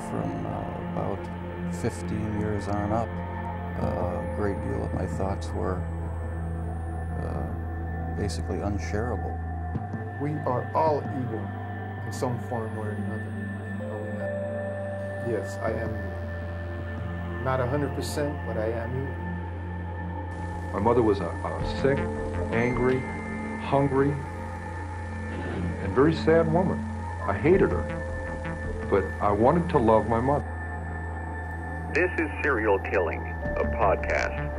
from about 15 years on up, a great deal of my thoughts were basically unshareable. We are all evil in some form or another. Yes, I am not 100%, but I am evil. My mother was a sick, angry, hungry, and very sad woman. I hated her, but I wanted to love my mother. This is Serial Killing, a podcast.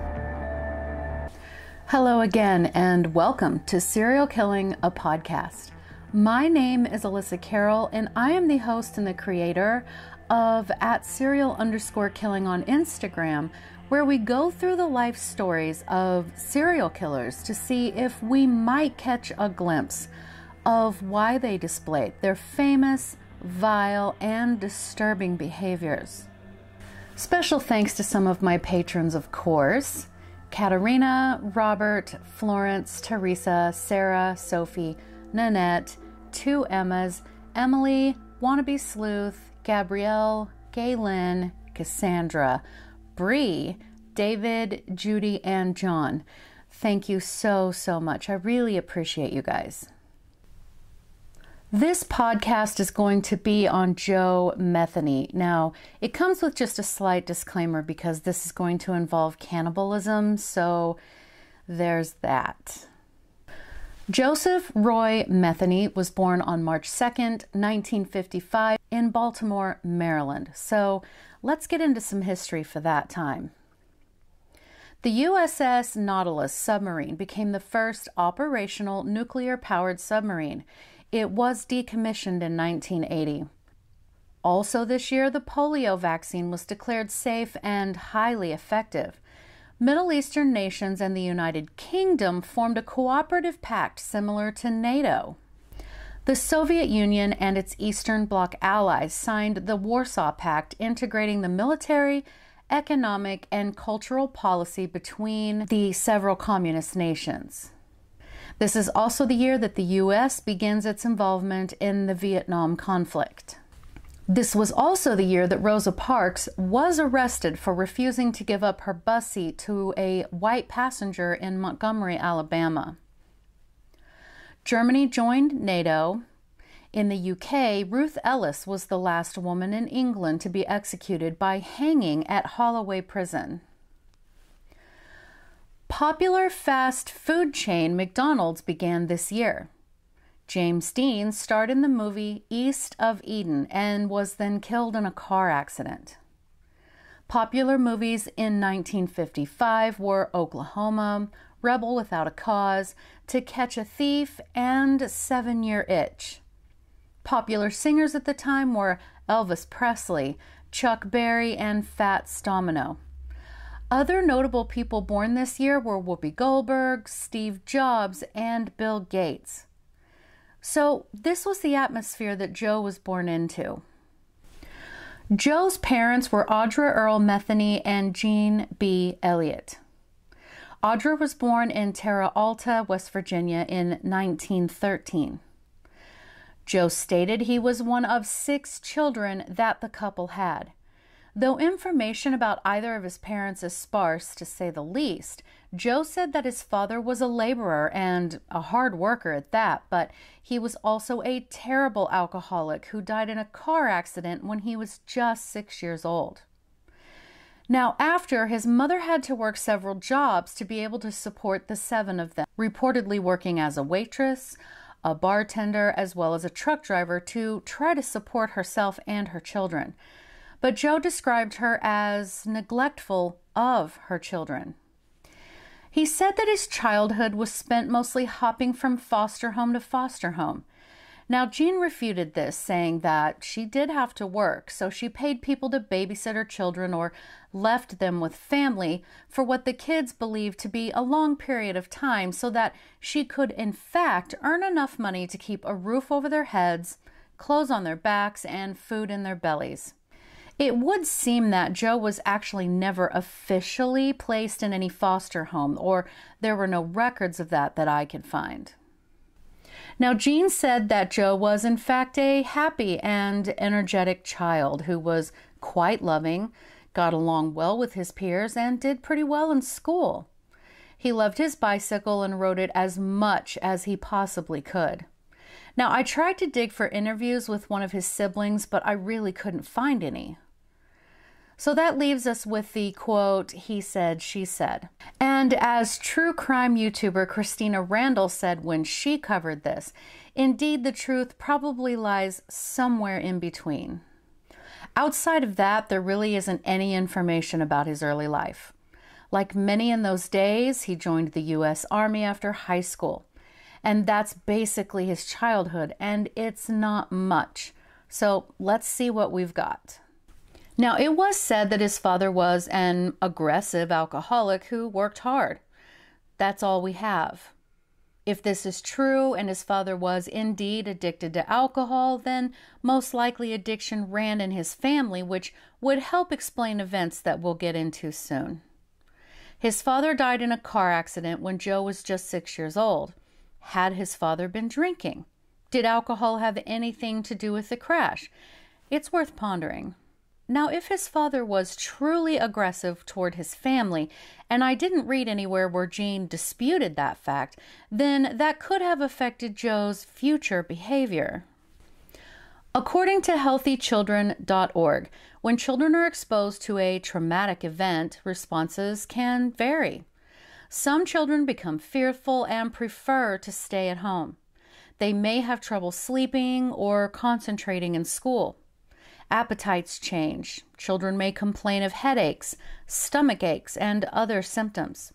Hello again, and welcome to Serial Killing, a podcast. My name is Alyssa Carroll, and I am the host and the creator of @serial_killing on Instagram, where we go through the life stories of serial killers to see if we might catch a glimpse of why they displayed their famous, vile, and disturbing behaviors. Special thanks to some of my patrons, of course: Katarina, Robert, Florence, Teresa, Sarah, Sophie, Nanette, 2 Emmas, Emily, Wannabe Sleuth, Gabrielle, Gaylin, Cassandra, Bree, David, Judy, and John. Thank you so much. I really appreciate you guys. This podcast is going to be on Joe Metheny. Now, it comes with just a slight disclaimer because this is going to involve cannibalism, so there's that. Joseph Roy Metheny was born on March 2nd, 1955 in Baltimore, Maryland. So let's get into some history for that time. The USS Nautilus submarine became the first operational nuclear-powered submarine. It was decommissioned in 1980. Also this year, the polio vaccine was declared safe and highly effective. Middle Eastern nations and the United Kingdom formed a cooperative pact similar to NATO. The Soviet Union and its Eastern Bloc allies signed the Warsaw Pact, integrating the military, economic, and cultural policy between the several communist nations. This is also the year that the U.S. begins its involvement in the Vietnam conflict. This was also the year that Rosa Parks was arrested for refusing to give up her bus seat to a white passenger in Montgomery, Alabama. Germany joined NATO. In the UK, Ruth Ellis was the last woman in England to be executed by hanging at Holloway Prison. Popular fast food chain McDonald's began this year. James Dean starred in the movie East of Eden and was then killed in a car accident. Popular movies in 1955 were Oklahoma, Rebel Without a Cause, To Catch a Thief, and 7-Year Itch. Popular singers at the time were Elvis Presley, Chuck Berry, and Fats Domino. Other notable people born this year were Whoopi Goldberg, Steve Jobs, and Bill Gates. So this was the atmosphere that Joe was born into. Joe's parents were Audra Earl Metheny and Jean B. Elliott. Audra was born in Terra Alta, West Virginia in 1913. Joe stated he was one of 6 children that the couple had. Though information about either of his parents is sparse, to say the least, Joe said that his father was a laborer and a hard worker at that, but he was also a terrible alcoholic who died in a car accident when he was just 6 years old. Now, after, his mother had to work several jobs to be able to support the 7 of them, reportedly working as a waitress, a bartender, as well as a truck driver to try to support herself and her children. But Joe described her as neglectful of her children. He said that his childhood was spent mostly hopping from foster home to foster home. Now, Jean refuted this, saying that she did have to work, so she paid people to babysit her children or left them with family for what the kids believed to be a long period of time so that she could, in fact, earn enough money to keep a roof over their heads, clothes on their backs, and food in their bellies. It would seem that Joe was actually never officially placed in any foster home, or there were no records of that I could find. Now, Jean said that Joe was in fact a happy and energetic child who was quite loving, got along well with his peers, and did pretty well in school. He loved his bicycle and rode it as much as he possibly could. Now, I tried to dig for interviews with one of his siblings, but I really couldn't find any. So that leaves us with the quote, he said, she said. And as true crime YouTuber Christina Randall said when she covered this, indeed the truth probably lies somewhere in between. Outside of that, there really isn't any information about his early life. Like many in those days, he joined the U.S. Army after high school. And that's basically his childhood, and it's not much. So let's see what we've got. Now, it was said that his father was an aggressive alcoholic who worked hard. That's all we have. If this is true and his father was indeed addicted to alcohol, then most likely addiction ran in his family, which would help explain events that we'll get into soon. His father died in a car accident when Joe was just 6 years old. Had his father been drinking? Did alcohol have anything to do with the crash? It's worth pondering. Now, if his father was truly aggressive toward his family, and I didn't read anywhere where Jean disputed that fact, then that could have affected Joe's future behavior. According to healthychildren.org, when children are exposed to a traumatic event, responses can vary. Some children become fearful and prefer to stay at home. They may have trouble sleeping or concentrating in school. Appetites change. Children may complain of headaches, stomach aches, and other symptoms.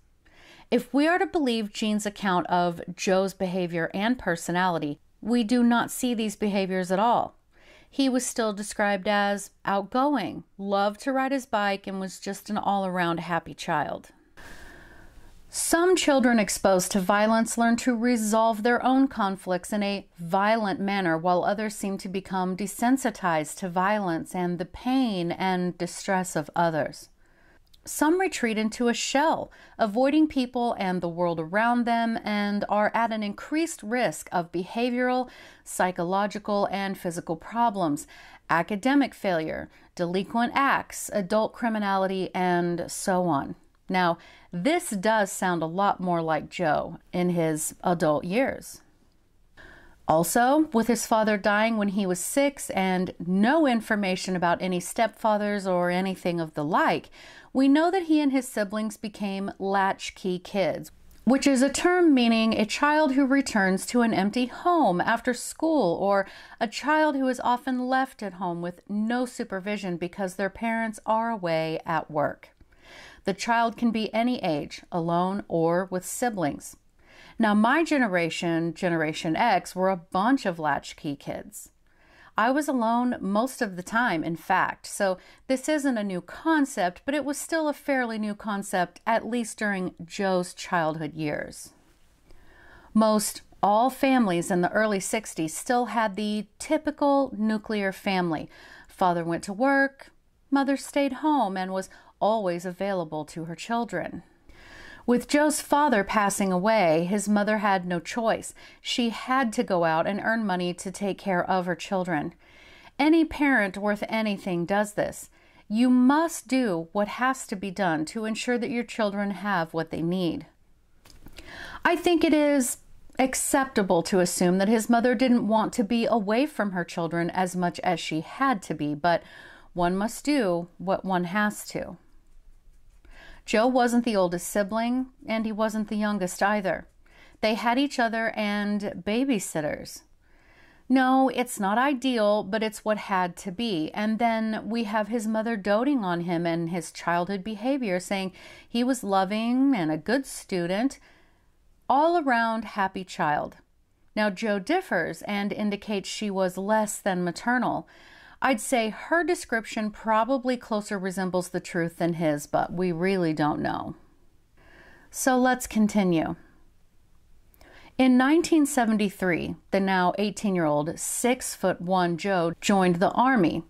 If we are to believe Jean's account of Joe's behavior and personality, we do not see these behaviors at all. He was still described as outgoing, loved to ride his bike, and was just an all-around happy child. Some children exposed to violence learn to resolve their own conflicts in a violent manner, while others seem to become desensitized to violence and the pain and distress of others. Some retreat into a shell, avoiding people and the world around them, and are at an increased risk of behavioral, psychological, and physical problems, academic failure, delinquent acts, adult criminality, and so on. Now, this does sound a lot more like Joe in his adult years. Also, with his father dying when he was 6 and no information about any stepfathers or anything of the like, we know that he and his siblings became latchkey kids, which is a term meaning a child who returns to an empty home after school, or a child who is often left at home with no supervision because their parents are away at work. The child can be any age, alone or with siblings. Now, my generation, Generation X, were a bunch of latchkey kids. I was alone most of the time, in fact, so this isn't a new concept, but it was still a fairly new concept, at least during Joe's childhood years. Most all families in the early 60s still had the typical nuclear family. Father went to work, mother stayed home, and was always available to her children. With Joe's father passing away, his mother had no choice. She had to go out and earn money to take care of her children. Any parent worth anything does this. You must do what has to be done to ensure that your children have what they need. I think it is acceptable to assume that his mother didn't want to be away from her children as much as she had to be, but one must do what one has to. Joe wasn't the oldest sibling, and he wasn't the youngest either. They had each other and babysitters. No, it's not ideal, but it's what had to be. And then we have his mother doting on him and his childhood behavior, saying he was loving and a good student, all around happy child. Now, Joe differs and indicates she was less than maternal. I'd say her description probably closer resembles the truth than his, but we really don't know. So let's continue. In 1973, the now 18-year-old, 6'1" Joe joined the Army.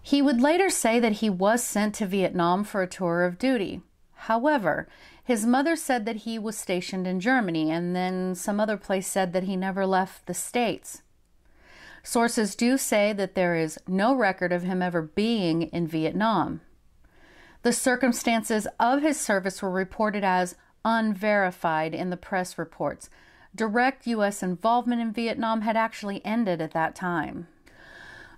He would later say that he was sent to Vietnam for a tour of duty. However, His mother said that he was stationed in Germany, and then some other place said that he never left the States. Sources do say that there is no record of him ever being in Vietnam. The circumstances of his service were reported as unverified in the press reports. Direct U.S. involvement in Vietnam had actually ended at that time.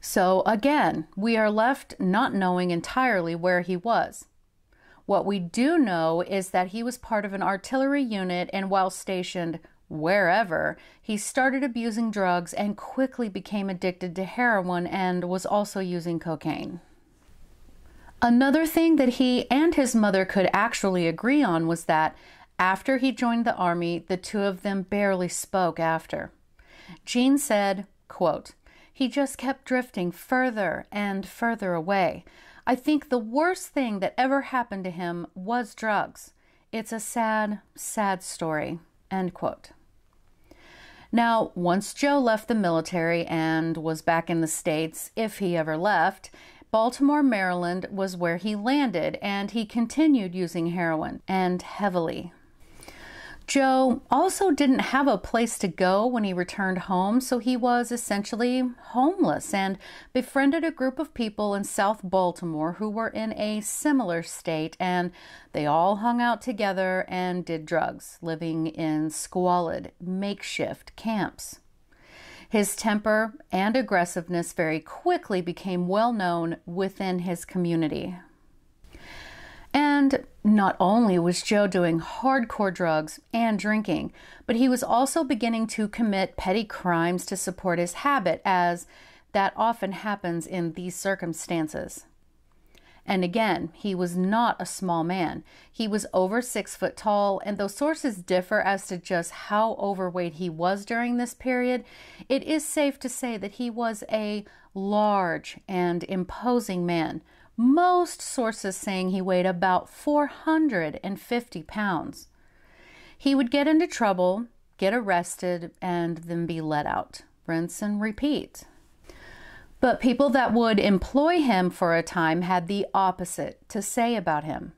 So again, we are left not knowing entirely where he was. What we do know is that he was part of an artillery unit, and while stationed wherever, he started abusing drugs and quickly became addicted to heroin and was also using cocaine. Another thing that he and his mother could actually agree on was that after he joined the army, the two of them barely spoke after. Jean said, quote, "He just kept drifting further and further away. I think the worst thing that ever happened to him was drugs. It's a sad, sad story." End quote. Now, once Joe left the military and was back in the States, if he ever left, Baltimore, Maryland was where he landed, and he continued using heroin, and heavily. Joe also didn't have a place to go when he returned home, so he was essentially homeless and befriended a group of people in South Baltimore who were in a similar state, and they all hung out together and did drugs, living in squalid, makeshift camps. His temper and aggressiveness very quickly became well known within his community. And not only was Joe doing hardcore drugs and drinking, but he was also beginning to commit petty crimes to support his habit, as that often happens in these circumstances. And again, he was not a small man. He was over 6 foot tall, and though sources differ as to just how overweight he was during this period, it is safe to say that he was a large and imposing man. Most sources saying he weighed about 450 pounds. He would get into trouble, get arrested, and then be let out. Rinse and repeat. But people that would employ him for a time had the opposite to say about him.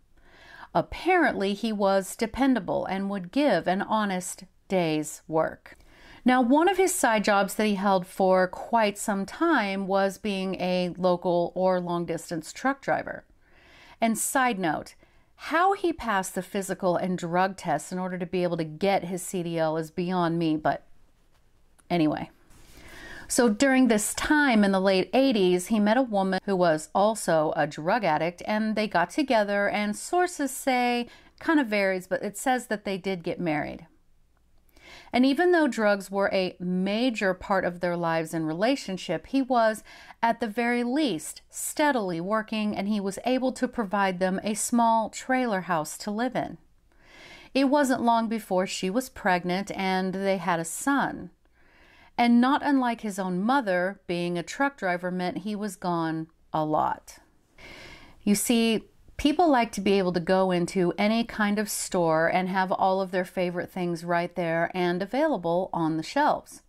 Apparently, he was dependable and would give an honest day's work. Now, one of his side jobs that he held for quite some time was being a local or long-distance truck driver. And side note, how he passed the physical and drug tests in order to be able to get his CDL is beyond me, but anyway. So during this time in the late 80s, he met a woman who was also a drug addict, and they got together, and sources say, kind of varies, but it says that they did get married. And even though drugs were a major part of their lives and relationship, he was, at the very least, steadily working, and he was able to provide them a small trailer house to live in. It wasn't long before she was pregnant and they had a son. And not unlike his own mother, being a truck driver meant he was gone a lot. You see, people like to be able to go into any kind of store and have all of their favorite things right there and available on the shelves.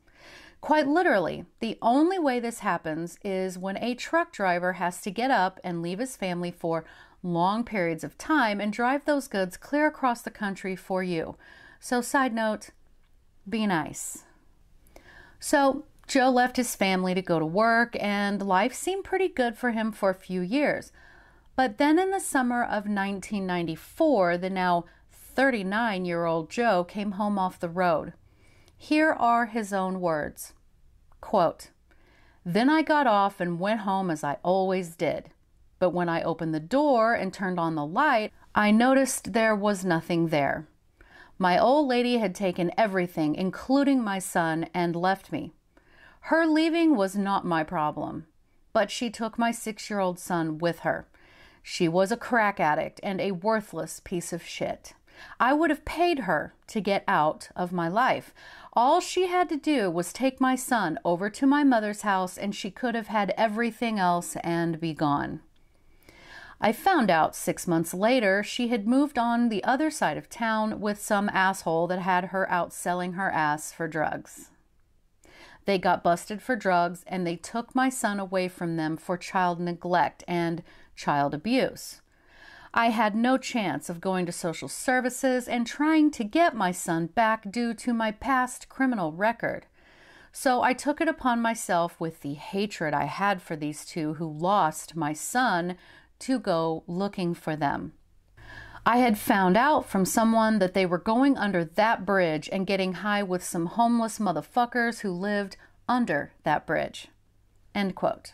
Quite literally, the only way this happens is when a truck driver has to get up and leave his family for long periods of time and drive those goods clear across the country for you. So side note, be nice. So Joe left his family to go to work, and life seemed pretty good for him for a few years. But then in the summer of 1994, the now 39-year-old Joe came home off the road. Here are his own words. Quote, "Then I got off and went home as I always did. But when I opened the door and turned on the light, I noticed there was nothing there. My old lady had taken everything, including my son, and left me. Her leaving was not my problem, but she took my 6-year-old son with her. She was a crack addict and a worthless piece of shit. I would have paid her to get out of my life. All she had to do was take my son over to my mother's house, and she could have had everything else and be gone. I found out 6 months later she had moved on the other side of town with some asshole that had her out selling her ass for drugs. They got busted for drugs, and they took my son away from them for child neglect and child abuse. I had no chance of going to social services and trying to get my son back due to my past criminal record. So I took it upon myself, with the hatred I had for these two who lost my son, to go looking for them. I had found out from someone that they were going under that bridge and getting high with some homeless motherfuckers who lived under that bridge." End quote.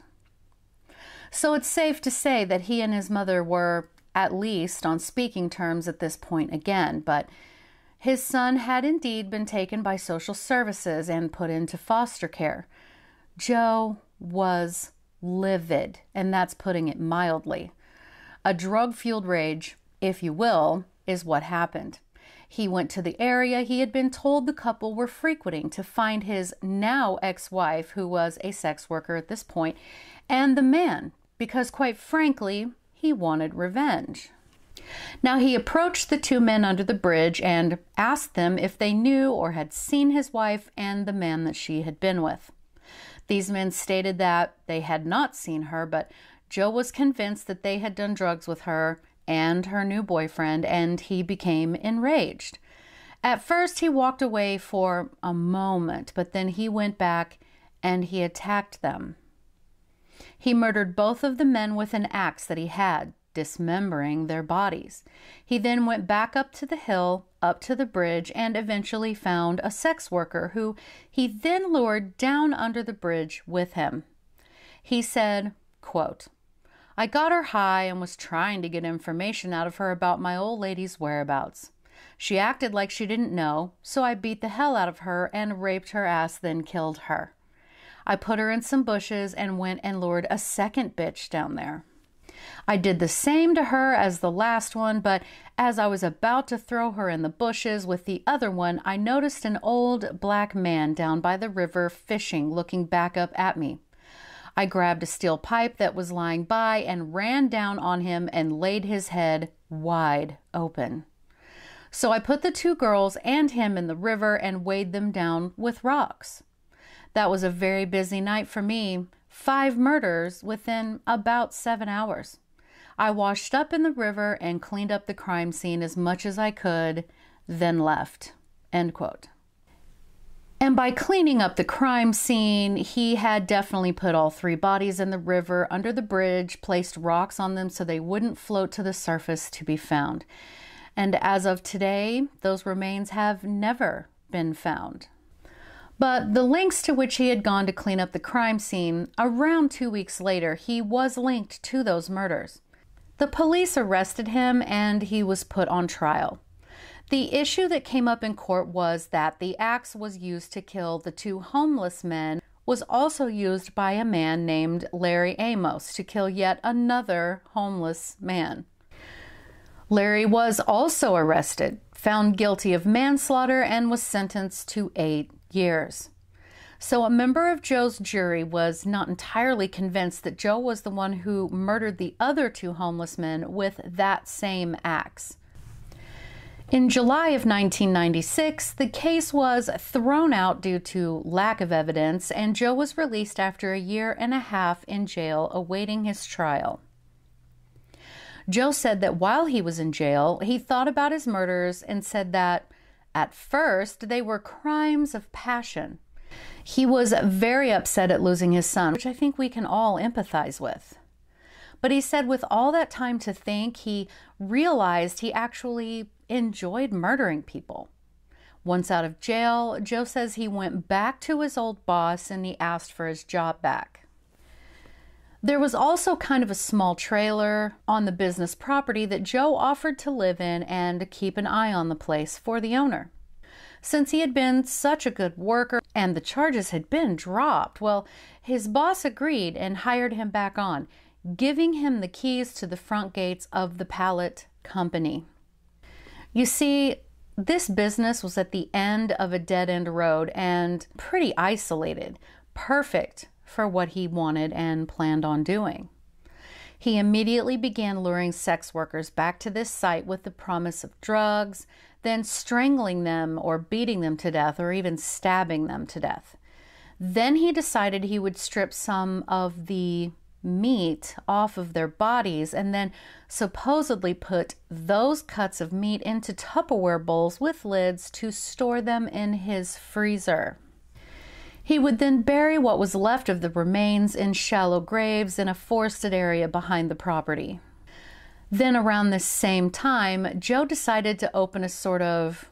So it's safe to say that he and his mother were at least on speaking terms at this point again, but his son had indeed been taken by social services and put into foster care. Joe was livid, and that's putting it mildly. A drug-fueled rage, if you will, is what happened. He went to the area he had been told the couple were frequenting to find his now ex-wife, who was a sex worker at this point, and the man, because quite frankly, he wanted revenge. Now, he approached the two men under the bridge and asked them if they knew or had seen his wife and the man that she had been with. These men stated that they had not seen her, but Joe was convinced that they had done drugs with her and her new boyfriend, and he became enraged. At first, he walked away for a moment, but then he went back and he attacked them. He murdered both of the men with an axe that he had, dismembering their bodies. He then went back up to the hill, up to the bridge, and eventually found a sex worker who he then lured down under the bridge with him. He said, quote, "I got her high and was trying to get information out of her about my old lady's whereabouts. She acted like she didn't know, so I beat the hell out of her and raped her ass, then killed her. I put her in some bushes and went and lured a second bitch down there. I did the same to her as the last one, but as I was about to throw her in the bushes with the other one, I noticed an old black man down by the river fishing, looking back up at me. I grabbed a steel pipe that was lying by and ran down on him and laid his head wide open. So I put the two girls and him in the river and weighed them down with rocks. That was a very busy night for me. 5 murders within about 7 hours. I washed up in the river and cleaned up the crime scene as much as I could, then left." End quote. And by cleaning up the crime scene, he had definitely put all 3 bodies in the river under the bridge, placed rocks on them so they wouldn't float to the surface to be found. And as of today, those remains have never been found. But the lengths to which he had gone to clean up the crime scene, around 2 weeks later, he was linked to those murders. The police arrested him and he was put on trial. The issue that came up in court was that the axe was used to kill the 2 homeless men was also used by a man named Larry Amos to kill yet another homeless man. Larry was also arrested, found guilty of manslaughter, and was sentenced to 8 years. So a member of Joe's jury was not entirely convinced that Joe was the one who murdered the other 2 homeless men with that same axe. In July of 1996, the case was thrown out due to lack of evidence, and Joe was released after a year and a half in jail awaiting his trial. Joe said that while he was in jail, he thought about his murders and said that at first they were crimes of passion. He was very upset at losing his son, which I think we can all empathize with. But he said with all that time to think, he realized he actually enjoyed murdering people. Once out of jail, Joe says he went back to his old boss and he asked for his job back. There was also kind of a small trailer on the business property that Joe offered to live in and keep an eye on the place for the owner. Since he had been such a good worker and the charges had been dropped, well, his boss agreed and hired him back on, giving him the keys to the front gates of the pallet company. You see, this business was at the end of a dead-end road and pretty isolated, perfect for what he wanted and planned on doing. He immediately began luring sex workers back to this site with the promise of drugs, then strangling them or beating them to death or even stabbing them to death. Then he decided he would strip some of the meat off of their bodies and then supposedly put those cuts of meat into Tupperware bowls with lids to store them in his freezer. He would then bury what was left of the remains in shallow graves in a forested area behind the property. Then around this same time, Joe decided to open a sort of,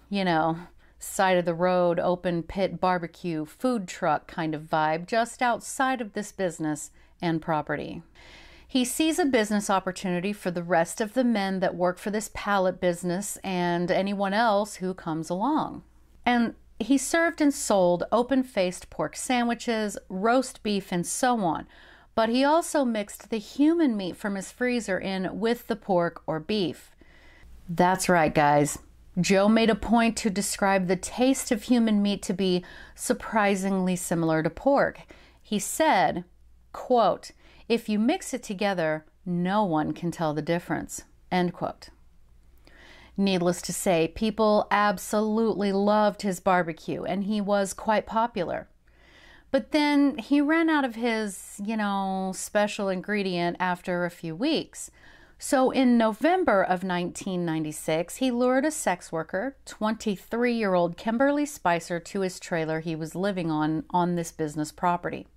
side of the road, open pit barbecue, food truck kind of vibe just outside of this business and property. He sees a business opportunity for the rest of the men that work for this pallet business and anyone else who comes along. And he served and sold open-faced pork sandwiches, roast beef, and so on. But he also mixed the human meat from his freezer in with the pork or beef. That's right, guys. Joe made a point to describe the taste of human meat to be surprisingly similar to pork. He said, quote, "If you mix it together, no one can tell the difference," end quote. Needless to say, people absolutely loved his barbecue, and he was quite popular. But then he ran out of his, special ingredient after a few weeks. So in November of 1996, he lured a sex worker, 23-year-old Kimberly Spicer, to his trailer he was living on this business property.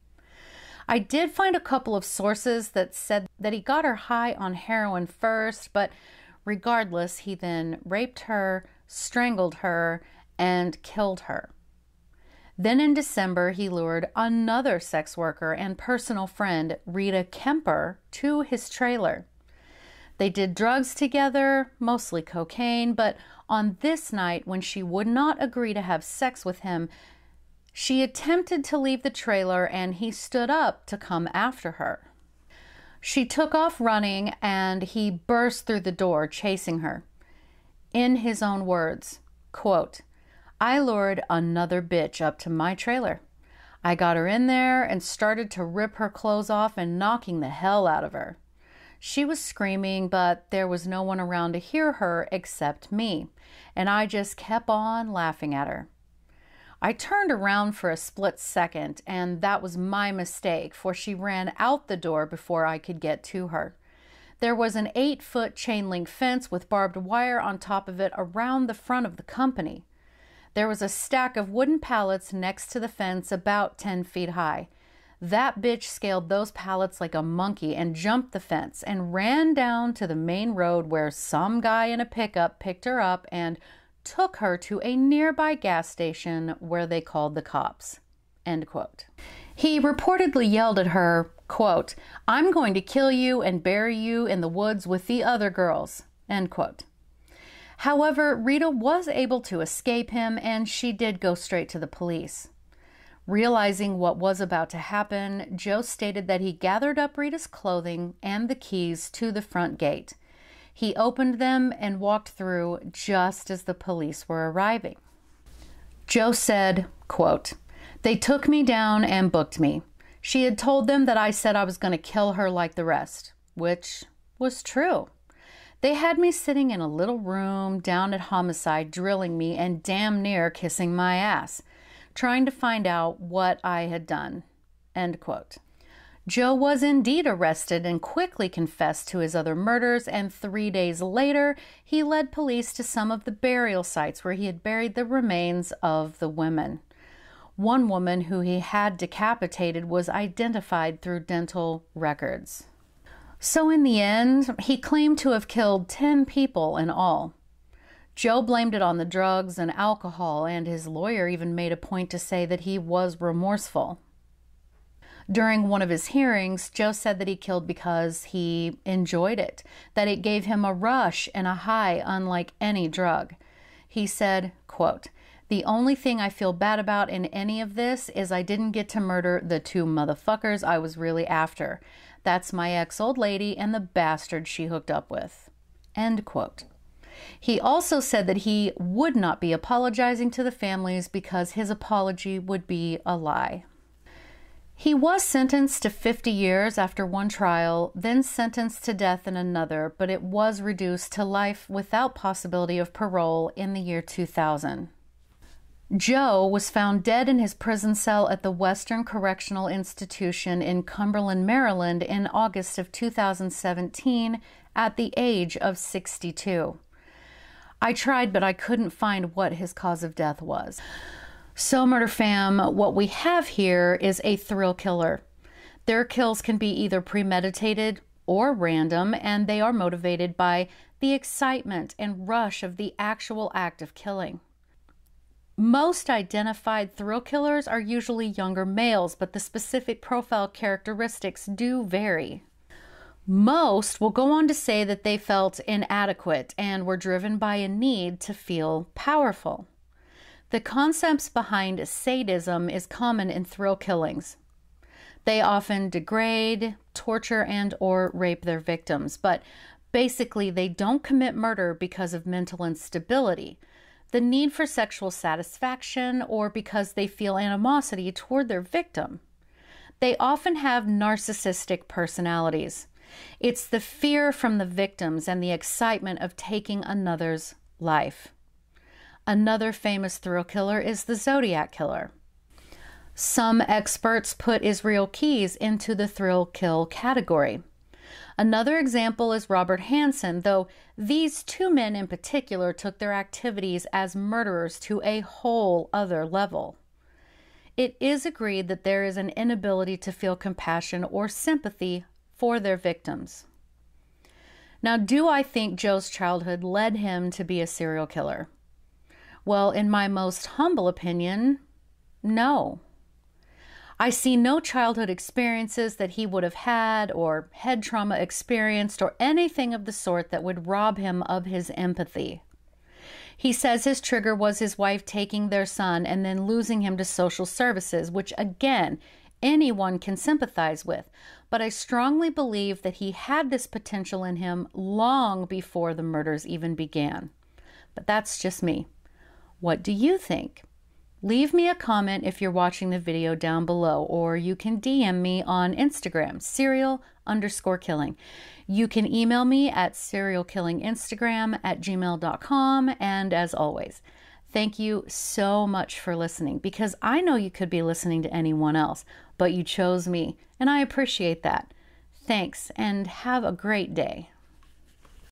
I did find a couple of sources that said that he got her high on heroin first, but regardless, he then raped her, strangled her, and killed her. Then in December, he lured another sex worker and personal friend, Rita Kemper, to his trailer. They did drugs together, mostly cocaine, but on this night, when she would not agree to have sex with him, she attempted to leave the trailer and he stood up to come after her. She took off running and he burst through the door, chasing her. In his own words, quote, "I lured another bitch up to my trailer. I got her in there and started to rip her clothes off and knocking the hell out of her. She was screaming, but there was no one around to hear her except me, and I just kept on laughing at her. I turned around for a split second, and that was my mistake, for she ran out the door before I could get to her. There was an 8-foot chain link fence with barbed wire on top of it around the front of the company. There was a stack of wooden pallets next to the fence about 10 feet high. That bitch scaled those pallets like a monkey and jumped the fence and ran down to the main road where some guy in a pickup picked her up and took her to a nearby gas station where they called the cops." End quote. He reportedly yelled at her, quote, "I'm going to kill you and bury you in the woods with the other girls." End quote. However, Rita was able to escape him and she did go straight to the police. Realizing what was about to happen, Joe stated that he gathered up Rita's clothing and the keys to the front gate. He opened them and walked through just as the police were arriving. Joe said, quote, "They took me down and booked me. She had told them that I said I was going to kill her like the rest," which was true. "They had me sitting in a little room down at Homicide, drilling me and damn near kissing my ass, trying to find out what I had done." End quote. Joe was indeed arrested and quickly confessed to his other murders, and 3 days later, he led police to some of the burial sites where he had buried the remains of the women. One woman who he had decapitated was identified through dental records. So in the end, he claimed to have killed 10 people in all. Joe blamed it on the drugs and alcohol, and his lawyer even made a point to say that he was remorseful. During one of his hearings, Joe said that he killed because he enjoyed it, that it gave him a rush and a high unlike any drug. He said, quote, "The only thing I feel bad about in any of this is I didn't get to murder the 2 motherfuckers I was really after. That's my ex-old lady and the bastard she hooked up with." End quote. He also said that he would not be apologizing to the families because his apology would be a lie. He was sentenced to 50 years after one trial, then sentenced to death in another, but it was reduced to life without possibility of parole in the year 2000. Joe was found dead in his prison cell at the Western Correctional Institution in Cumberland, Maryland in August of 2017 at the age of 62. I tried, but I couldn't find what his cause of death was. So, Murder Fam, what we have here is a thrill killer. Their kills can be either premeditated or random, and they are motivated by the excitement and rush of the actual act of killing. Most identified thrill killers are usually younger males, but the specific profile characteristics do vary. Most will go on to say that they felt inadequate and were driven by a need to feel powerful. The concepts behind sadism is common in thrill killings. They often degrade, torture, and/or rape their victims, but basically they don't commit murder because of mental instability, the need for sexual satisfaction, or because they feel animosity toward their victim. They often have narcissistic personalities. It's the fear from the victims and the excitement of taking another's life. Another famous thrill killer is the Zodiac Killer. Some experts put Israel Keyes into the thrill kill category. Another example is Robert Hansen, though these two men in particular took their activities as murderers to a whole other level. It is agreed that there is an inability to feel compassion or sympathy for their victims. Now, do I think Joe's childhood led him to be a serial killer? Well, in my most humble opinion, no. I see no childhood experiences that he would have had, or head trauma experienced, or anything of the sort that would rob him of his empathy. He says his trigger was his wife taking their son and then losing him to social services, which again, anyone can sympathize with. But I strongly believe that he had this potential in him long before the murders even began. But that's just me. What do you think? Leave me a comment if you're watching the video down below, or you can DM me on Instagram, serial_killing. You can email me at serialkillinginstagram@gmail.com, and as always, thank you so much for listening, because I know you could be listening to anyone else, but you chose me, and I appreciate that. Thanks, and have a great day.